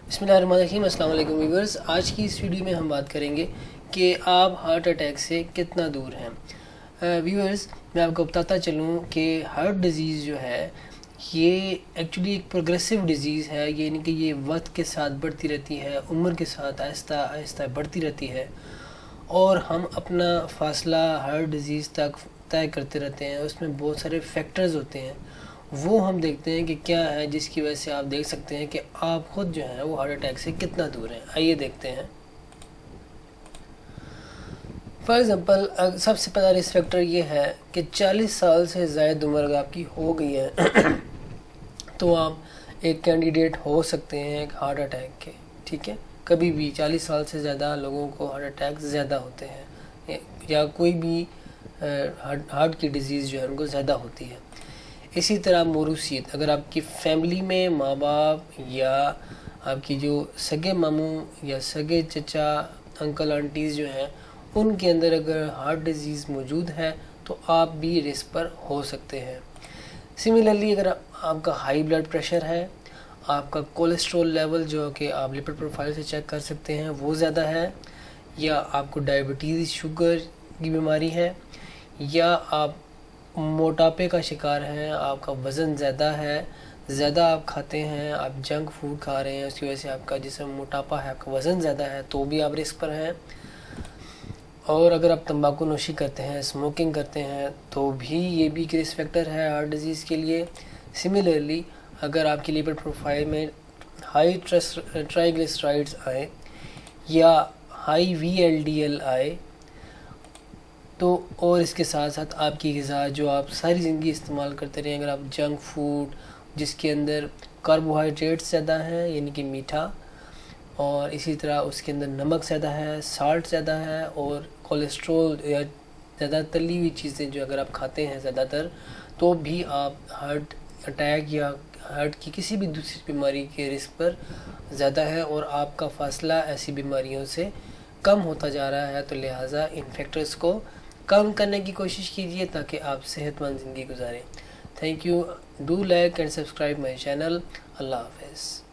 بسم اللہ الرحمن الرحیم۔ السلام علیکم ویورز، آج کی اس ویڈیو میں ہم بات کریں گے کہ آپ ہارٹ اٹیک سے کتنا دور ہیں۔ ویورز، میں آپ کو بتاتا چلوں کہ ہارٹ ڈیزیز جو ہے یہ ایکچولی ایک پروگریسو ڈیزیز ہے، یعنی کہ یہ وقت کے ساتھ بڑھتی رہتی ہے، عمر کے ساتھ آہستہ آہستہ بڑھتی رہتی ہے، اور ہم اپنا فاصلہ ہارٹ ڈیزیز تک طے کرتے رہتے ہیں۔ اس میں بہت سارے فیکٹرز ہوتے ہیں، وہ ہم دیکھتے ہیں کہ کیا ہے جس کی وجہ سے آپ دیکھ سکتے ہیں کہ آپ خود جو ہے وہ ہارٹ اٹیک سے کتنا دور ہیں۔ آئیے دیکھتے ہیں۔ فار ایگزامپل، سب سے پہلا رسک فیکٹر یہ ہے کہ 40 سال سے زائد عمر اگر آپ کی ہو گئی ہے تو آپ ایک کینڈیڈیٹ ہو سکتے ہیں ایک ہارٹ اٹیک کے۔ ٹھیک ہے، کبھی بھی 40 سال سے زیادہ لوگوں کو ہارٹ اٹیک زیادہ ہوتے ہیں، یا کوئی بھی ہارٹ کی ڈیزیز جو ہے ان کو زیادہ ہوتی ہے۔ اسی طرح موروثیت، اگر آپ کی فیملی میں ماں باپ یا آپ کی جو سگے ماموں یا سگے چچا انکل آنٹیز جو ہیں ان کے اندر اگر ہارٹ ڈیزیز موجود ہے تو آپ بھی رسک پر ہو سکتے ہیں۔ سملرلی، اگر آپ کا ہائی بلڈ پریشر ہے، آپ کا کولیسٹرول لیول جو کہ آپ لپڈ پروفائل سے چیک کر سکتے ہیں وہ زیادہ ہے، یا آپ کو ڈائبٹیز شوگر کی بیماری ہے، یا آپ موٹاپے کا شکار ہیں، آپ کا وزن زیادہ ہے، زیادہ آپ کھاتے ہیں، آپ جنک فوڈ کھا رہے ہیں، اس کی وجہ سے آپ کا جسم موٹاپا ہے، آپ کا وزن زیادہ ہے، تو بھی آپ رسک پر ہیں۔ اور اگر آپ تمباکو نوشی کرتے ہیں، اسموکنگ کرتے ہیں، تو بھی یہ بھی ایک رسک فیکٹر ہے ہارٹ ڈیزیز کے لیے۔ سملرلی، اگر آپ کی لیپڈ پروفائل میں ہائی ٹرائیگلیسرائڈز آئے یا ہائی VLDL آئے تو، اور اس کے ساتھ ساتھ آپ کی غذا جو آپ ساری زندگی استعمال کرتے رہیں، اگر آپ جنک فوڈ جس کے اندر کاربوہائیڈریٹس زیادہ ہیں یعنی کہ میٹھا، اور اسی طرح اس کے اندر نمک زیادہ ہے، سالٹ زیادہ ہے، اور کولیسٹرول یا زیادہ تلی ہوئی چیزیں جو اگر آپ کھاتے ہیں زیادہ تر، تو بھی آپ ہارٹ اٹیک یا ہارٹ کی کسی بھی دوسری بیماری کے رسک پر زیادہ ہے، اور آپ کا فاصلہ ایسی بیماریوں سے کم ہوتا جا رہا ہے۔ تو لہٰذا ان فیکٹرز کو کم کرنے کی کوشش کیجیے تاکہ آپ صحت مند زندگی گزاریں۔ Thank you, do like and subscribe my channel. Allah حافظ۔